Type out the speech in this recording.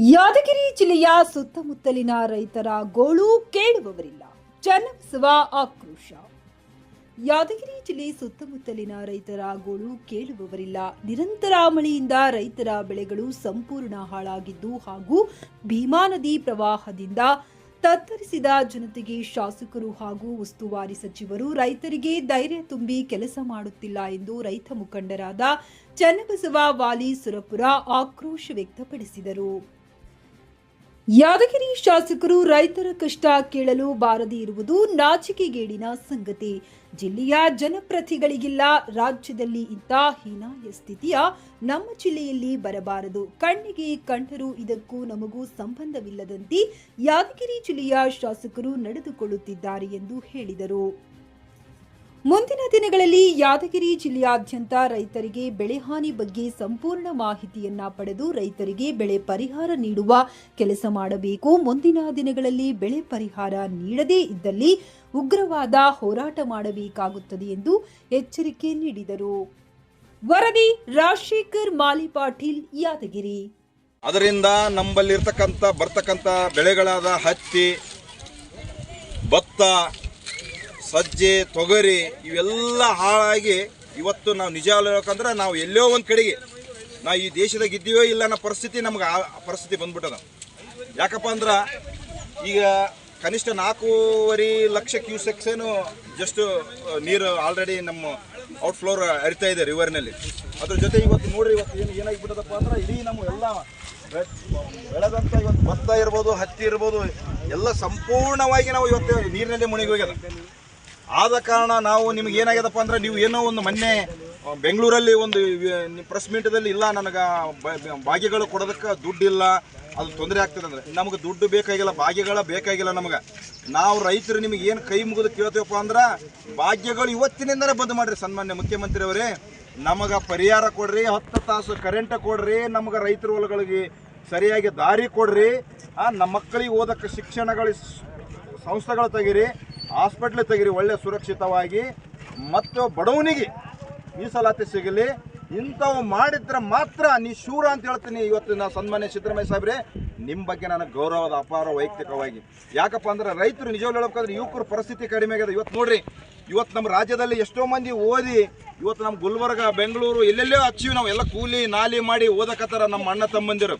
ಯಾದಗಿರಿ ಜಿಲ್ಲೆಯ ಸುತ್ತಮುತ್ತಲಿನ ರೈತರ ಗೋಳು ಕೇಳುವವರಿಲ್ಲ. ಚನ್ನಬಸವ ಆಕ್ರೋಶ. ಯಾದಗಿರಿ ಜಿಲ್ಲೆ ಸುತ್ತಮುತ್ತಲಿನ ರೈತರ ಗೋಳು ಕೇಳುವವರಿಲ್ಲ. ನಿರಂತರ ಮಳೆಯಿಂದ ರೈತರ ಬೆಳೆಗಳು ಸಂಪೂರ್ಣ ಹಾಳಾಗಿದ್ದು ಹಾಗೂ ಭೀಮಾ ನದಿ ಪ್ರವಾಹದಿಂದ ತತ್ತರಿಸಿದ ಜನತೆಗೆ ಶಾಸಕರು ಹಾಗೂ ಉಸ್ತುವಾರಿ ಸಚಿವರು ರೈತರಿಗೆ ಧೈರ್ಯ ತುಂಬಿ ಕೆಲಸ ಮಾಡುತ್ತಿಲ್ಲ ಎಂದು ರೈತ ಮುಖಂಡರಾದ ಚನ್ನಬಸವ ವಾಲಿ ಸುರಪುರ ಆಕ್ರೋಶ ವ್ಯಕ್ತಪಡಿಸಿದರು. ಯಾದಗಿರಿ ಶಾಸಕರು ರೈತರ ಕಷ್ಟ ಕೇಳಲು ಬಾರದೇ ಇರುವುದು ನಾಚಿಕೆಗೇಡಿನ ಸಂಗತಿ. ಜಿಲ್ಲೆಯ ಜನಪ್ರತಿನಿಧಿಗಳಿಗಿಲ್ಲ. ರಾಜ್ಯದಲ್ಲಿ ಇಂಥ ಹೀನಾಯ ಸ್ಥಿತಿಯ ನಮ್ಮ ಜಿಲ್ಲೆಯಲ್ಲಿ ಬರಬಾರದು. ಕಣ್ಣಿಗೆ ಕಂಡರೂ ಇದಕ್ಕೂ ನಮಗೂ ಸಂಬಂಧವಿಲ್ಲದಂತೆ ಯಾದಗಿರಿ ಜಿಲ್ಲೆಯ ಶಾಸಕರು ನಡೆದುಕೊಳ್ಳುತ್ತಿದ್ದಾರೆ ಎಂದು ಹೇಳಿದರು. ಮುಂದಿನ ದಿನಗಳಲ್ಲಿ ಯಾದಗಿರಿ ಜಿಲ್ಲೆಯಾದ್ಯಂತ ರೈತರಿಗೆ ಬೆಳೆಹಾನಿ ಬಗ್ಗೆ ಸಂಪೂರ್ಣ ಮಾಹಿತಿಯನ್ನ ಪಡೆದು ರೈತರಿಗೆ ಬೆಳೆ ಪರಿಹಾರ ನೀಡುವ ಕೆಲಸ ಮಾಡಬೇಕು. ಮುಂದಿನ ದಿನಗಳಲ್ಲಿ ಬೆಳೆ ಪರಿಹಾರ ನೀಡದೇ ಇದ್ದಲ್ಲಿ ಉಗ್ರವಾದ ಹೋರಾಟ ಮಾಡಬೇಕಾಗುತ್ತದೆ ಎಂದು ಎಚ್ಚರಿಕೆ ನೀಡಿದರು. ವರದಿ ರಾಜಶೇಖರ್ ಮಾಲಿ ಪಾಟೀಲ್, ಯಾದಗಿರಿ. ಅದರಿಂದ ಬರ್ತಕ್ಕಂಥ ಬೆಳೆಗಳಾದ ಹತ್ತಿ, ಭತ್ತ, ಸಜ್ಜೆ, ತೊಗರಿ ಇವೆಲ್ಲ ಹಾಳಾಗಿ ಇವತ್ತು ನಾವು ನಿಜ ಹೇಳ್ಬೇಕಂದ್ರೆ ನಾವು ಎಲ್ಲೋ ಒಂದು ಕಡೆಗೆ ನಾವು ಈ ದೇಶದಾಗ ಇದ್ದೀವೋ ಇಲ್ಲ ಅನ್ನೋ ಪರಿಸ್ಥಿತಿ ನಮ್ಗೆ ಆ ಪರಿಸ್ಥಿತಿ ಬಂದ್ಬಿಟ್ಟದ. ಯಾಕಪ್ಪ ಅಂದ್ರೆ ಈಗ ಕನಿಷ್ಠ 4.5 ಲಕ್ಷ ಕ್ಯೂಸೆಕ್ಸ್ ಏನು ಜಸ್ಟ್ ನೀರು ಆಲ್ರೆಡಿ ನಮ್ಮ ಔಟ್ಫ್ಲೋರ್ ಹರಿತಾ ಇದೆ ರಿವರ್ನಲ್ಲಿ. ಅದ್ರ ಜೊತೆ ಇವತ್ತು ನೋಡ್ರಿ ಇವತ್ತು ಏನಾಗಿಬಿಟ್ಟದಪ್ಪ ಅಂದ್ರೆ ಇಡೀ ನಮ್ಮ ಎಲ್ಲ ಬೆಳೆದಂಥ ಇವತ್ತು ಭತ್ತ ಇರ್ಬೋದು, ಹತ್ತಿ ಇರ್ಬೋದು ಎಲ್ಲ ಸಂಪೂರ್ಣವಾಗಿ ನಾವು ಇವತ್ತು ನೀರಿನಲ್ಲಿ ಮುಳುಗಿ ಹೋಗ್ಯದ. ಆದ ಕಾರಣ ನಾವು ನಿಮ್ಗೆ ಏನಾಗ್ಯದಪ್ಪ ಅಂದ್ರೆ ನೀವು ಏನೋ ಒಂದು ಮೊನ್ನೆ ಬೆಂಗಳೂರಲ್ಲಿ ಒಂದು ಪ್ರೆಸ್ ಮೀಟದಲ್ಲಿ ಇಲ್ಲ ನನಗೆ ಭಾಗ್ಯಗಳು ಕೊಡೋದಕ್ಕೆ ದುಡ್ಡಿಲ್ಲ, ಅದು ತೊಂದರೆ ಆಗ್ತದೆ ಅಂದರೆ ನಮಗೆ ದುಡ್ಡು ಬೇಕಾಗಿಲ್ಲ, ಭಾಗ್ಯಗಳ ಬೇಕಾಗಿಲ್ಲ ನಮಗೆ. ನಾವು ರೈತರು ನಿಮಗೆ ಏನು ಕೈ ಮುಗಿದು ಕೇಳ್ತೀವಪ್ಪ ಅಂದ್ರೆ ಭಾಗ್ಯಗಳು ಇವತ್ತಿನಿಂದಲೇ ಬಂದ್ ಮಾಡಿರಿ. ಸನ್ಮಾನ್ಯ ಮುಖ್ಯಮಂತ್ರಿ ಅವರೇ, ನಮಗೆ ಪರಿಹಾರ ಕೊಡ್ರಿ, 10 ತಾಸು ಕರೆಂಟ್ ಕೊಡ್ರಿ, ನಮಗೆ ರೈತರ ಹೊಲಗಳಿಗೆ ಸರಿಯಾಗಿ ದಾರಿ ಕೊಡ್ರಿ, ನಮ್ಮ ಮಕ್ಕಳಿಗೆ ಓದಕ್ಕೆ ಶಿಕ್ಷಣಗಳ ಸಂಸ್ಥೆಗಳು ತೆಗೀರಿ, ಹಾಸ್ಪಿಟ್ಲ್ ತೆಗೀರಿ ಒಳ್ಳೆ ಸುರಕ್ಷಿತವಾಗಿ, ಮತ್ತು ಬಡವನಿಗೆ ಮೀಸಲಾತಿ ಸಿಗಲಿ. ಇಂಥವು ಮಾಡಿದ್ರೆ ಮಾತ್ರ ನೀ ಶೂರ ಅಂತ ಹೇಳ್ತೀನಿ. ಇವತ್ತು ನಾವು ಸನ್ಮಾನ್ಯ ಸಿದ್ದರಾಮಯ್ಯ ಸಾಹೇಬ್ರೆ, ನಿಮ್ಮ ಬಗ್ಗೆ ನನಗೆ ಗೌರವದ ಅಪಾರ ವೈಯಕ್ತಿಕವಾಗಿ. ಯಾಕಪ್ಪ ಅಂದ್ರೆ ರೈತರು ನಿಜವಾಗ್ಲೂ ಹೇಳ್ಬೇಕಂದ್ರೆ ಯುವಕರ ಪರಿಸ್ಥಿತಿ ಕಡಿಮೆ ಆಗಿದೆ. ಇವತ್ತು ನೋಡ್ರಿ, ಇವತ್ತು ನಮ್ಮ ರಾಜ್ಯದಲ್ಲಿ ಎಷ್ಟೋ ಮಂದಿ ಓದಿ ಇವತ್ತು ನಮ್ಮ ಗುಲ್ಬರ್ಗ, ಬೆಂಗಳೂರು ಎಲ್ಲೆಲ್ಲೋ ಹಚ್ಚಿವಿ ನಾವು ಎಲ್ಲ ಕೂಲಿ ನಾಲಿ ಮಾಡಿ ಓದಕತ್ತಾರ ನಮ್ಮ ಅಣ್ಣ ತಮ್ಮಂದಿರು.